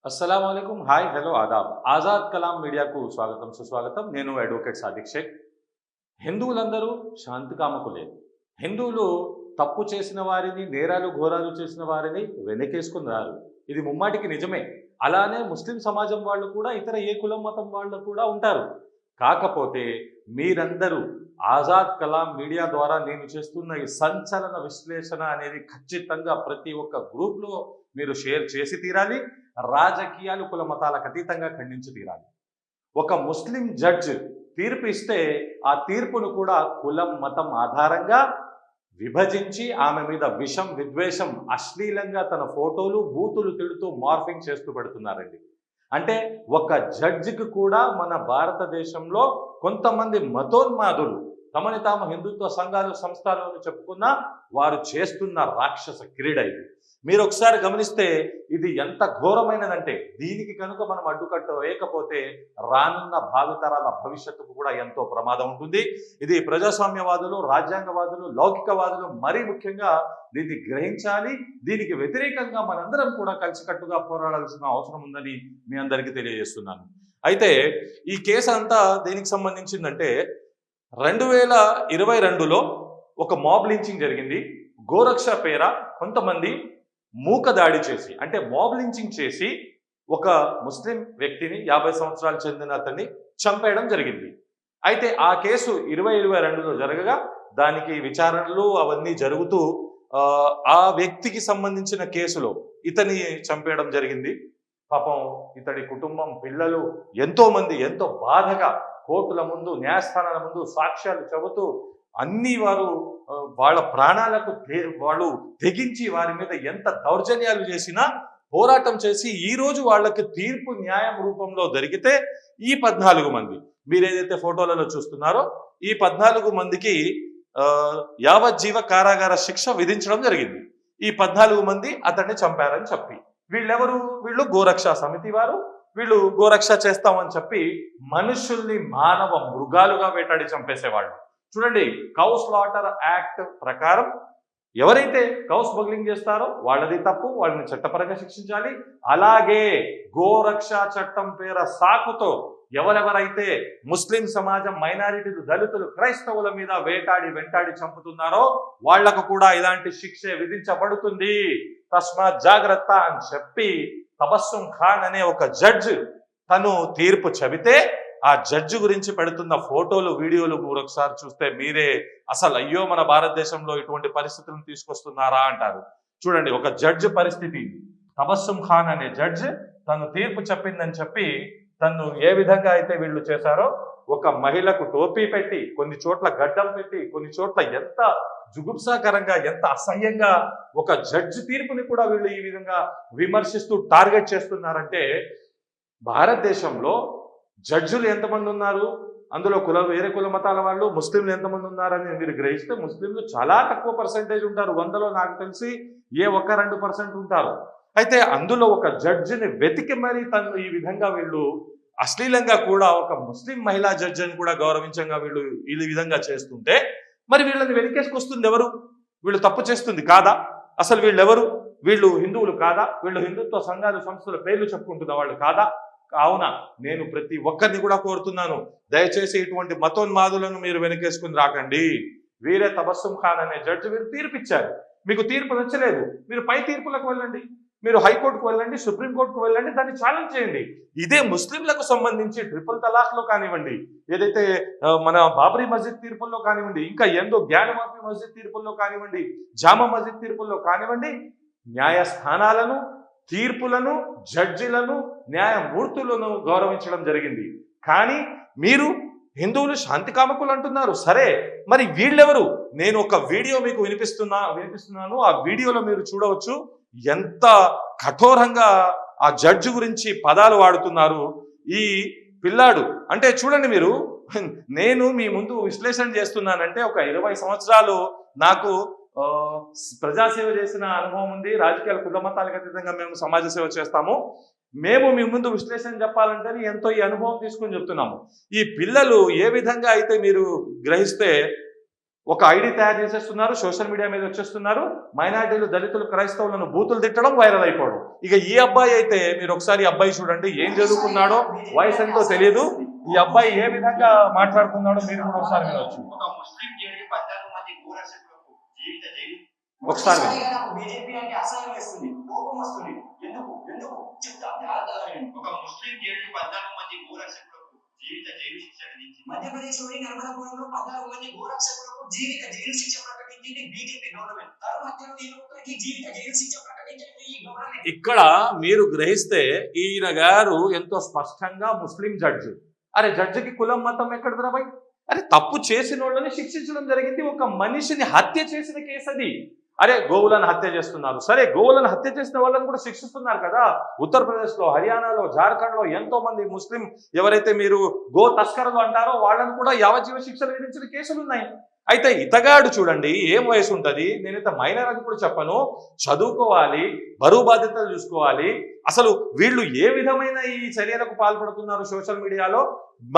अस्सलामुअलैकुम hi hello आदाब आजाद कलाम मीडियाకు స్వాగతం సుస్వాగతం నేను అడ్వకేట్ సాదిక్ షేక్ హిందువులందరూ శాంతి కామకులే హిందువులు తప్పు చేసిన వారిని నేరాలు ఘోరాలు చేసిన వారిని వెనకేసుకుని రారు ఇది ముమ్మాటికి నిజమే అలానే ముస్లిం సమాజం వాళ్ళు కూడా ఇతర ఏ కులం మతం వాళ్ళు కూడా ఉంటారు కాకపోతే మీరందరూ ఆజాద్ కలాం మీడియా ద్వారా నేను చేస్తున్న ఈ సంచలన విశ్లేషణ అనేది ఖచ్చితంగా ప్రతి ఒక్క గ్రూప్లో మీరు షేర్ చేసి తీరాలి రాజకీయాలు కుల మతాలకు అతీతంగా ఖండించి తీరాలి ఒక ముస్లిం జడ్జ్ తీర్పు ఇస్తే ఆ తీర్పును కూడా కులం మతం ఆధారంగా విభజించి ఆమె మీద విషం విద్వేషం అశ్లీలంగా తన ఫోటోలు బూతులు తిడుతూ మార్ఫింగ్ చేస్తూ పెడుతున్నారండి అంటే ఒక జడ్జికి కూడా మన భారతదేశంలో కొంతమంది మతోన్మాదులు తమని తాము హిందుత్వ సంఘాలు సంస్థలు అని చెప్పుకున్నా వారు చేస్తున్న రాక్షస క్రీడ ఇది మీరు ఒకసారి గమనిస్తే ఇది ఎంత ఘోరమైనదంటే దీనికి కనుక మనం అడ్డుకట్ట వేయకపోతే రానున్న భావితరాల భవిష్యత్తుకు కూడా ఎంతో ప్రమాదం ఉంటుంది ఇది ప్రజాస్వామ్యవాదులు రాజ్యాంగవాదులు లౌకికవాదులు మరీ ముఖ్యంగా దీన్ని గ్రహించాలి దీనికి వ్యతిరేకంగా మనందరం కూడా కలిసికట్టుగా పోరాడాల్సిన అవసరం ఉందని మీ అందరికీ తెలియజేస్తున్నాను అయితే ఈ కేసు అంతా దేనికి సంబంధించిందంటే 2022లో ఒక మాబ్ లించింగ్ జరిగింది గోరక్ష పేర కొంతమంది మూక దాడి చేసి అంటే మాబ్ లించింగ్ చేసి ఒక ముస్లిం వ్యక్తిని 50 సంవత్సరాలు చెందిన అతన్ని చంపేయడం జరిగింది అయితే ఆ కేసు 2022లో జరగగా దానికి విచారణలు అవన్నీ జరుగుతూ ఆ వ్యక్తికి సంబంధించిన కేసులో ఇతని చంపేయడం జరిగింది పాపం ఇతడి కుటుంబం పిల్లలు ఎంతో మంది ఎంతో బాధగా కోర్టుల ముందు న్యాయస్థానాల ముందు సాక్ష్యాలు చెబుతూ అన్ని వారు వాళ్ళ ప్రాణాలకు వాళ్ళు తెగించి వారి మీద ఎంత దౌర్జన్యాలు చేసినా పోరాటం చేసి ఈ రోజు వాళ్ళకి తీర్పు న్యాయం రూపంలో దొరికితే ఈ 14 మంది మీరు ఏదైతే ఫోటోలలో చూస్తున్నారో ఈ 14 మందికి యావజ్జీవ కారాగార శిక్ష విధించడం జరిగింది ఈ 14 మంది అతన్ని చంపారని చెప్పి వీళ్ళు గోరక్ష సమితి వారు వీళ్ళు గోరక్ష చేస్తామని చెప్పి మనుషుల్ని మానవ మృగాలుగా వేటాడి చంపేసేవాళ్ళు చూడండి కౌ స్లాటర్ యాక్ట్ ప్రకారం ఎవరైతే కౌ స్మగ్లింగ్ చేస్తారో వాళ్ళది తప్పు వాళ్ళని చట్టపరంగా శిక్షించాలి అలాగే గోరక్ష చట్టం పేర సాకుతో ఎవరెవరైతే ముస్లిం సమాజం మైనారిటీలు దళితులు క్రైస్తవుల మీద వెంటాడి చంపుతున్నారో వాళ్లకు కూడా ఇలాంటి శిక్ష విధించబడుతుంది తస్మాత్ జాగ్రత్త అని చెప్పి తబస్సుం ఖాన్ అనే ఒక జడ్జ్ తను తీర్పు చెబితే ఆ జడ్జి గురించి పెడుతున్న ఫోటోలు వీడియోలు ఒకసారి చూస్తే మీరే అసలు అయ్యో మన భారతదేశంలో ఇటువంటి పరిస్థితులను తీసుకొస్తున్నారా అంటారు చూడండి ఒక జడ్జి పరిస్థితి తబస్సుం ఖాన్ అనే జడ్జ్ తను తీర్పు చెప్పిందని చెప్పి తను ఏ విధంగా అయితే వీళ్ళు చేశారో ఒక మహిళకు టోపీ పెట్టి కొన్ని చోట్ల గడ్డం పెట్టి కొన్ని చోట్ల ఎంత జుగుప్సాకరంగా ఎంత అసహ్యంగా ఒక జడ్జి తీర్పుని కూడా వీళ్ళు ఈ విధంగా విమర్శిస్తూ టార్గెట్ చేస్తున్నారంటే భారతదేశంలో జడ్జులు ఎంతమంది ఉన్నారు అందులో వేరే కుల మతాల వాళ్ళు ముస్లింలు ఎంతమంది ఉన్నారని మీరు గ్రహిస్తే ముస్లింలు చాలా తక్కువ పర్సెంటేజ్ ఉంటారు 100లో నాకు తెలిసి 1-2% ఉంటారు అయితే అందులో ఒక జడ్జిని వెతికి మరీ తను ఈ విధంగా వీళ్ళు అశ్లీలంగా కూడా ఒక ముస్లిం మహిళా జడ్జి అని కూడా గౌరవించంగా వీళ్ళు ఈ విధంగా చేస్తుంటే మరి వీళ్ళని వెనకేసుకొస్తుంది ఎవరు వీళ్ళు తప్పు చేస్తుంది కాదా అసలు వీళ్ళెవరు వీళ్ళు హిందువులు కాదా వీళ్ళు హిందుత్వ సంఘాలు సంస్థల పేర్లు చెప్పుకుంటున్న వాళ్ళు కాదా కావున నేను ప్రతి ఒక్కరిని కూడా కోరుతున్నాను దయచేసి ఇటువంటి మతోన్మాదులను మీరు వెనకేసుకుని రాకండి వీరే తబస్సుం ఖాన్ అనే జడ్జి మీరు తీర్పిచ్చారు మీకు తీర్పు నచ్చలేదు మీరు పై తీర్పులకు వెళ్ళండి మీరు హైకోర్టుకు వెళ్ళండి సుప్రీంకోర్టుకు వెళ్ళండి దాన్ని ఛాలెంజ్ చేయండి ఇదే ముస్లింలకు సంబంధించి ట్రిపుల్ తలాఖ్లో కానివ్వండి ఏదైతే మన బాబరీ మస్జిద్ తీర్పుల్లో కానివ్వండి ఇంకా ఎంతో జ్ఞానమాఫీ మస్జిద్ తీర్పుల్లో కానివ్వండి జామా మస్జిద్ తీర్పుల్లో కానివ్వండి న్యాయస్థానాలను తీర్పులను జడ్జిలను న్యాయమూర్తులను గౌరవించడం జరిగింది కానీ మీరు హిందువులు శాంతి కామకులు అంటున్నారు సరే మరి వీళ్ళెవరు నేను ఒక వీడియో మీకు వినిపిస్తున్నాను ఆ వీడియోలో మీరు చూడవచ్చు ఎంత కఠోరంగా ఆ జడ్జి గురించి పదాలు వాడుతున్నారు ఈ పిల్లాడు అంటే చూడండి మీరు నేను మీ ముందు విశ్లేషణ చేస్తున్నానంటే ఒక 20 సంవత్సరాలు నాకు ప్రజాసేవ చేసిన అనుభవం ఉంది రాజకీయాల కుల మతాలకు అతీతంగా మేము సమాజ సేవ చేస్తాము మేము మీ ముందు విశ్లేషణ చెప్పాలంటే ఎంతో ఈ అనుభవం తీసుకొని చెప్తున్నాము ఈ పిల్లలు ఏ విధంగా అయితే మీరు గ్రహిస్తే ఒక ఐడి తయారు చేసేస్తున్నారు, సోషల్ మీడియా మీద వచ్చేస్తున్నారు, మైనారిటీలు, దళితులు, క్రైస్తవులను బూతులు తిట్టడం, వైరల్ అయిపోవడం. ఇక ఈ అబ్బాయి అయితే మీరు ఒకసారి ఈ అబ్బాయి చూడండి, ఏం చదువుకున్నాడో, వయసు ఎంతో తెలియదు, ఈ అబ్బాయి ఏ విధంగా మాట్లాడుతున్నాడో మీరు కూడా ఒకసారి వినొచ్చు. ఒకసారి బీజేపీ అంటే అసహ్యం వేస్తుంది, కోపం వస్తుంది. ఎందుకు ఎందుకు చెప్తా ఒక ముస్లిం జైలు 14 మంది గోరక్షకులకు జీవిత జైలు శిక్ష విధించింది. మధ్యప్రదేశ్లోని నర్మదాపురంలో 14 మంది గోరక్షకులకు జీవిత జైలు శిక్ష ప్రకటించింది బీజేపీ గవర్నమెంట్. జీవిత జైలు శిక్ష ప్రకటించింది ఈ గవర్నమెంట్. ఇక్కడ మీరు గ్రహిస్తే ఈయన గారు ఎంతో స్పష్టంగా ముస్లిం జడ్జి. అరే జడ్జికి కులం మతం ఎక్కడదరా భయ్? అరే తప్పు చేసిన వాళ్ళని శిక్షించడం జరిగింది, ఒక మనిషిని హత్య చేసిన కేసు అది. అరే గోవులను హత్య చేస్తున్నారు, సరే గోవులను హత్య చేసిన వాళ్ళని కూడా శిక్షిస్తున్నారు కదా. ఉత్తరప్రదేశ్లో, హర్యానాలో, జార్ఖండ్లో ఎంతో మంది ముస్లిం ఎవరైతే మీరు గో తస్కరులు అంటారో వాళ్ళని కూడా యావజ్జీవ శిక్షలు విధించిన కేసులు ఉన్నాయి. అయితే ఇతగాడు చూడండి ఏం వయసు ఉంటుంది, నేనైతే మైనర్ అని కూడా చెప్పను, చదువుకోవాలి, బరువు బాధ్యతలు చూసుకోవాలి. అసలు వీళ్ళు ఏ విధమైన ఈ చర్యలకు పాల్పడుతున్నారు సోషల్ మీడియాలో,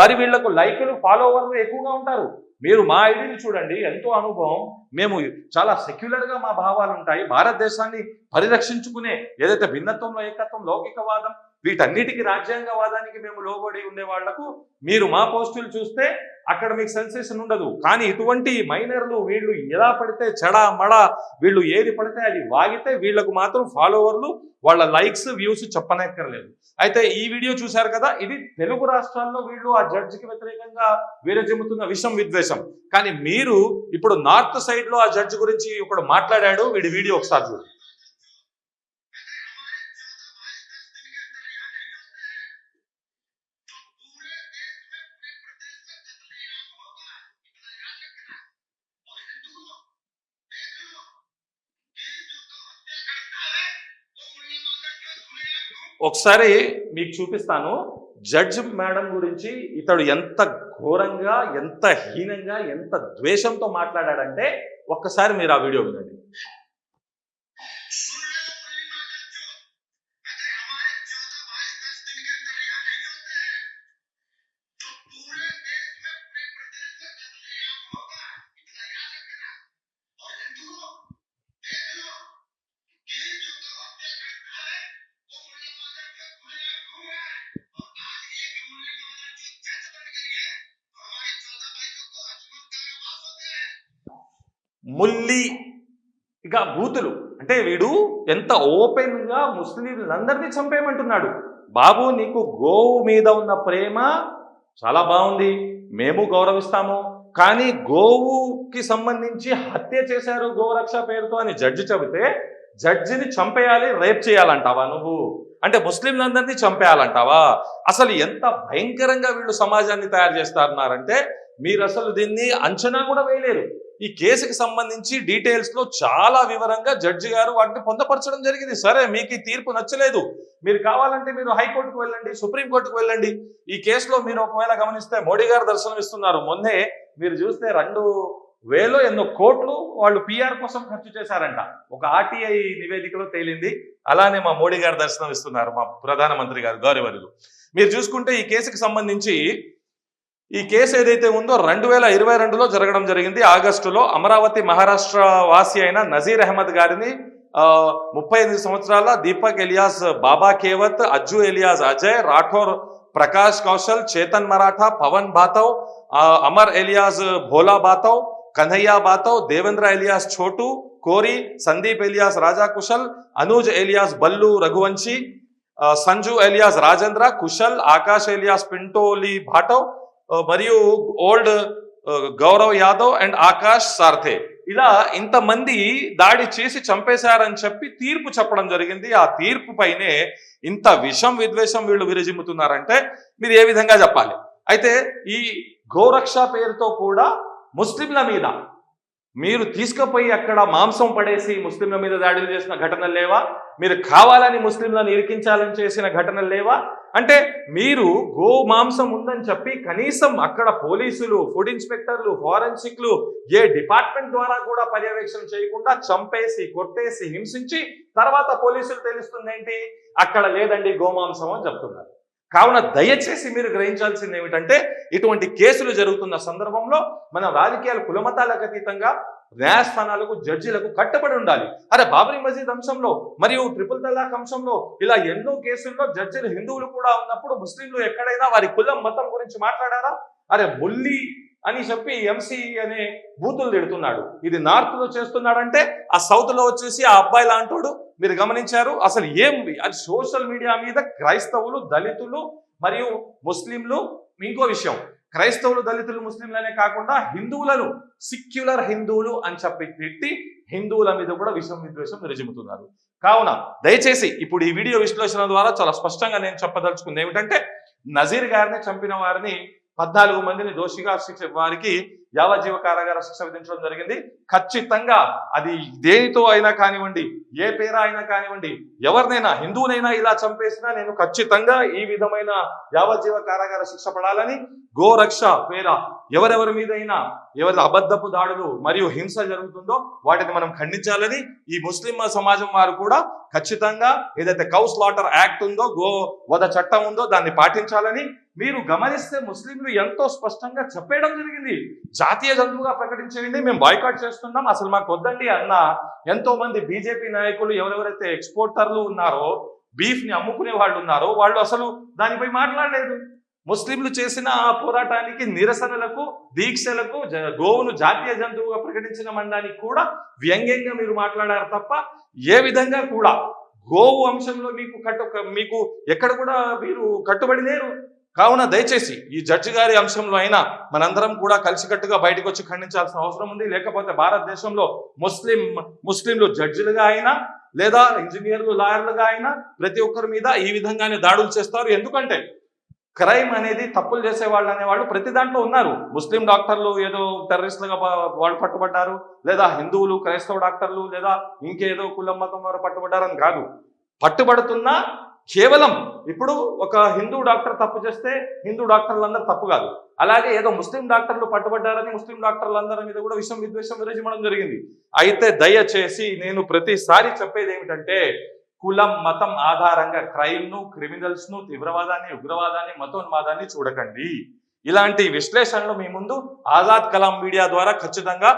మరి వీళ్లకు లైకులు, ఫాలోవర్లు ఎక్కువగా ఉంటారు. మీరు మా ఐడిని చూడండి, ఎంతో అనుభవం, మేము చాలా సెక్యులర్గా మా భావాలు ఉంటాయి. భారతదేశాన్ని పరిరక్షించుకునే ఏదైతే భిన్నత్వంలో ఏకత్వం, లౌకికవాదం, వీటన్నిటికీ రాజ్యాంగవాదానికి మేము లోబడి ఉండే వాళ్లకు మీరు మా పోస్టులు చూస్తే అక్కడ మీకు సెన్సేషన్ ఉండదు. కానీ ఇటువంటి మైనర్లు వీళ్ళు ఎలా పడితే చెడా మడా, వీళ్ళు ఏది పడితే అది వాగితే వీళ్ళకు మాత్రం ఫాలోవర్లు, వాళ్ళ లైక్స్, వ్యూస్ చెప్పనక్కర్లేదు. అయితే ఈ వీడియో చూశారు కదా, ఇది తెలుగు రాష్ట్రాల్లో వీళ్ళు ఆ జడ్జికి వ్యతిరేకంగా విరజిమ్ముతున్న విషం విద్వేషం. కానీ మీరు ఇప్పుడు నార్త్ సైడ్ లో ఆ జడ్జి గురించి ఒకడు మాట్లాడాడు, వీడి వీడియో ఒకసారి చూడండి. ఒకసారి మీకు చూపిస్తాను జడ్జ్ మేడం గురించి. ఇతడు ఎంత ఘోరంగా, ఎంత హీనంగా, ఎంత ద్వేషంతో మాట్లాడాడంటే ఒక్కసారి మీరు ఆ వీడియో వినండి. ముల్లి ఇక బూతులు అంటే వీడు ఎంత ఓపెన్ గా ముస్లింలందరినీ చంపేయమంటున్నాడు. బాబు నీకు గోవు మీద ఉన్న ప్రేమ చాలా బాగుంది, మేము గౌరవిస్తాము, కానీ గోవుకి సంబంధించి హత్య చేశారు గోరక్ష పేరుతో అని జడ్జి చెబితే జడ్జిని చంపేయాలి, రేప్ చేయాలంటావా నువ్వు? అంటే ముస్లింలందరినీ చంపేయాలంటావా? అసలు ఎంత భయంకరంగా వీళ్ళు సమాజాన్ని తయారు చేస్తున్నారంటే మీరు అసలు దీన్ని అంచనా కూడా వేయలేరు. ఈ కేసుకి సంబంధించి డీటెయిల్స్ లో చాలా వివరంగా జడ్జి గారు వాటిని పొందపరచడం జరిగింది. సరే మీకు ఈ తీర్పు నచ్చలేదు, మీరు కావాలంటే మీరు హైకోర్టుకు వెళ్ళండి, సుప్రీంకోర్టుకు వెళ్ళండి. ఈ కేసులో మీరు ఒకవేళ గమనిస్తే మోడీ గారు దర్శనం ఇస్తున్నారు. మొన్నే మీరు చూస్తే 2,000 ఎన్నో కోట్లు వాళ్ళు పిఆర్ కోసం ఖర్చు చేశారంట, ఒక ఆర్టీఐ నివేదికలో తేలింది. అలానే మా మోడీ గారు దర్శనం ఇస్తున్నారు, మా ప్రధానమంత్రి గారు గౌరవనీయులు. మీరు చూసుకుంటే ఈ కేసుకి సంబంధించి ఈ కేసు ఏదైతే ఉందో 2022లో జరగడం జరిగింది. ఆగస్టులో అమరావతి మహారాష్ట్ర వాసి అయిన నజీర్ అహ్మద్ గారిని 38 సంవత్సరాల Deepak alias, Baba Kewat, Ajju alias Ajay, Rathore Prakash Kaushal, Chetan Maratha, Pawan Batav, Amar alias Bhola Batav, Kanhaiya Batav, Devendra alias Chhotu, Kori, Sandeep alias Raja Kushal, Anuj alias Ballu Raghuvanshi, Sanju alias Rajendra Kushal, Akash alias Pintoli Bhatav మరియు ఓల్డ్ గౌరవ్ యాదవ్ అండ్ ఆకాష్ సార్థే, ఇలా ఇంతమంది దాడి చేసి చంపేశారని చెప్పి తీర్పు చెప్పడం జరిగింది. ఆ తీర్పు పైనే ఇంత విషం విద్వేషం వీళ్ళు విరజిమ్ముతున్నారంటే మీరు ఏ విధంగా చెప్పాలి? అయితే ఈ గోరక్ష పేరుతో కూడా ముస్లింల మీద మీరు తీసుకుపోయి అక్కడ మాంసం పడేసి ముస్లింల మీద దాడులు చేసిన ఘటనలు లేవా? మీరు కావాలని ముస్లింలను ఇరికించాలని చేసిన ఘటనలు లేవా? అంటే మీరు గో మాంసం ఉందని చెప్పి కనీసం అక్కడ పోలీసులు, ఫుడ్ ఇన్స్పెక్టర్లు, ఫారెన్సిక్లు ఏ డిపార్ట్మెంట్ ద్వారా కూడా పర్యవేక్షణ చేయకుండా చంపేసి, కొట్టేసి, హింసించి తర్వాత పోలీసులు తెలుస్తుంది ఏంటి, అక్కడ లేదండి గోమాంసం అని చెప్తున్నారు. కావున దయచేసి మీరు గ్రహించాల్సింది ఏమిటంటే ఇటువంటి కేసులు జరుగుతున్న సందర్భంలో మన రాజకీయాలు కులమతాలకు అతీతంగా న్యాయస్థానాలకు జడ్జీలకు కట్టబడి ఉండాలి. అరే బాబరీ మసీద్ అంశంలో మరియు ట్రిపుల్ తలాక్ అంశంలో ఇలా ఎన్నో కేసుల్లో జడ్జీలు హిందువులు కూడా ఉన్నప్పుడు ముస్లింలు ఎక్కడైనా వారి కులం మతం గురించి మాట్లాడారా? అరే బొల్లి అని చెప్పి ఎంసీ అనే బూతులు తిడుతున్నాడు. ఇది నార్త్ లో చేస్తున్నాడంటే ఆ సౌత్ లో వచ్చేసి ఆ అబ్బాయి లాంటోడు. మీరు గమనించారు అసలు ఏం అది సోషల్ మీడియా మీద క్రైస్తవులు దళితులు మరియు ముస్లింలు. ఇంకో విషయం, క్రైస్తవులు దళితులు ముస్లింలనే కాకుండా హిందువులను సిక్యులర్ హిందువులు అని చెప్పి తిట్టి హిందువుల మీద కూడా విషం విద్వేషం విరజిమ్ముతున్నారు. కావున దయచేసి ఇప్పుడు ఈ వీడియో విశ్లేషణ ద్వారా చాలా స్పష్టంగా నేను చెప్పదలుచుకుంది ఏమిటంటే నజీర్ గారిని చంపిన వారిని 14 మందిని దోషిగా వారికి యావజ్జీవ కారాగార శిక్ష విధించడం జరిగింది. ఖచ్చితంగా అది దేనితో అయినా కానివ్వండి, ఏ పేరా అయినా కానివ్వండి, ఎవరినైనా హిందువునైనా ఇలా చంపేసినా నేను ఖచ్చితంగా ఈ విధమైన యావజ్జీవ కారాగార శిక్ష పడాలని, గోరక్ష పేర ఎవరెవరి మీదైనా ఎవరి అబద్ధపు దాడులు మరియు హింస జరుగుతుందో వాటిని మనం ఖండించాలని, ఈ ముస్లిం సమాజం వారు కూడా ఖచ్చితంగా ఏదైతే కౌ స్లాటర్ యాక్ట్ ఉందో, గో వధ చట్టం ఉందో దాన్ని పాటించాలని మీరు గమనిస్తే ముస్లింలు ఎంతో స్పష్టంగా చెప్పేయడం జరిగింది. జాతీయ జంతువుగా ప్రకటించేయండి, మేము బాయ్కాట్ చేస్తున్నాం, అసలు మాకు వద్దండి అన్న ఎంతో మంది బీజేపీ నాయకులు ఎవరెవరైతే ఎక్స్పోర్టర్లు ఉన్నారో, బీఫ్ ని అమ్ముకునే వాళ్ళు ఉన్నారో వాళ్ళు అసలు దానిపై మాట్లాడలేదు. ముస్లింలు చేసిన ఆ పోరాటానికి, నిరసనలకు, దీక్షలకు, గోవును జాతీయ జంతువుగా ప్రకటించిన మండానికి కూడా వ్యంగ్యంగా మీరు మాట్లాడారు తప్ప ఏ విధంగా కూడా గోవు అంశంలో మీకు ఎక్కడ కూడా మీరు కట్టుబడి లేరు. కావున దయచేసి ఈ జడ్జి గారి అంశంలో అయినా మనందరం కూడా కలిసికట్టుగా బయటకు వచ్చి ఖండించాల్సిన అవసరం ఉంది. లేకపోతే భారతదేశంలో ముస్లింలు జడ్జిలుగా అయినా లేదా ఇంజనీర్లు, లాయర్లుగా అయినా ప్రతి ఒక్కరి మీద ఈ విధంగానే దాడులు చేస్తారు. ఎందుకంటే క్రైమ్ అనేది తప్పులు చేసే వాళ్ళు అనేవాళ్ళు ప్రతి దాంట్లో ఉన్నారు. ముస్లిం డాక్టర్లు ఏదో టెర్రరిస్టులుగా వాళ్ళు పట్టుబడ్డారు, లేదా హిందువులు క్రైస్తవ డాక్టర్లు లేదా ఇంకేదో కులం మతం వారు పట్టుబడ్డారని కాదు. పట్టుబడుతున్నా కేవలం ఇప్పుడు ఒక హిందూ డాక్టర్ తప్పు చేస్తే హిందూ డాక్టర్లందరూ తప్పు కాదు. అలాగే ఏదో ముస్లిం డాక్టర్లు పట్టుబడ్డారని ముస్లిం డాక్టర్లందరి మీద కూడా విషం విద్వేషం విరజిమ్మడం జరిగింది. అయితే దయచేసి నేను ప్రతిసారి చెప్పేది ఏమిటంటే కులం మతం ఆధారంగా క్రైమ్ను, క్రిమినల్స్ను, తీవ్రవాదాన్ని, ఉగ్రవాదాన్ని, మతోన్మాదాన్ని చూడకండి. ఇలాంటి విశ్లేషణలు మీ ముందు ఆజాద్ కలాం మీడియా ద్వారా ఖచ్చితంగా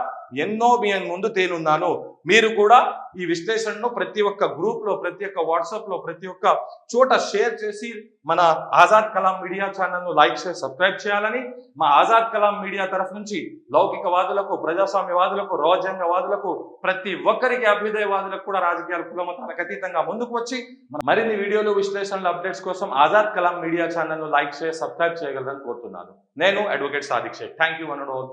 ఎన్నో మీ ముందు తేలున్నాను. మీరు కూడా ఈ విశ్లేషణను ప్రతి ఒక్క గ్రూప్లో, ప్రతి ఒక్క వాట్సాప్లో, ప్రతి ఒక్క చోట షేర్ చేసి మన ఆజాద్ కలాం మీడియా ఛానల్ను లైక్ చేసి సబ్స్క్రైబ్ చేయాలని మా ఆజాద్ కలాం మీడియా తరఫు నుంచి లౌకికవాదులకు, ప్రజాస్వామ్యవాదులకు, రాజ్యాంగవాదులకు, ప్రతి ఒక్కరికి అభ్యుదయవాదులకు కూడా రాజకీయాల కులమతాలకు అతీతంగా ముందుకు వచ్చి మరిన్ని వీడియోలు, విశ్లేషణలు, అప్డేట్స్ కోసం ఆజాద్ కలాం మీడియా ఛానల్ను లైక్ చేసి సబ్స్క్రైబ్ చేయగలరని కోరుతున్నాను. నేను advocate Sadiq Shaikh. Thank you one and all.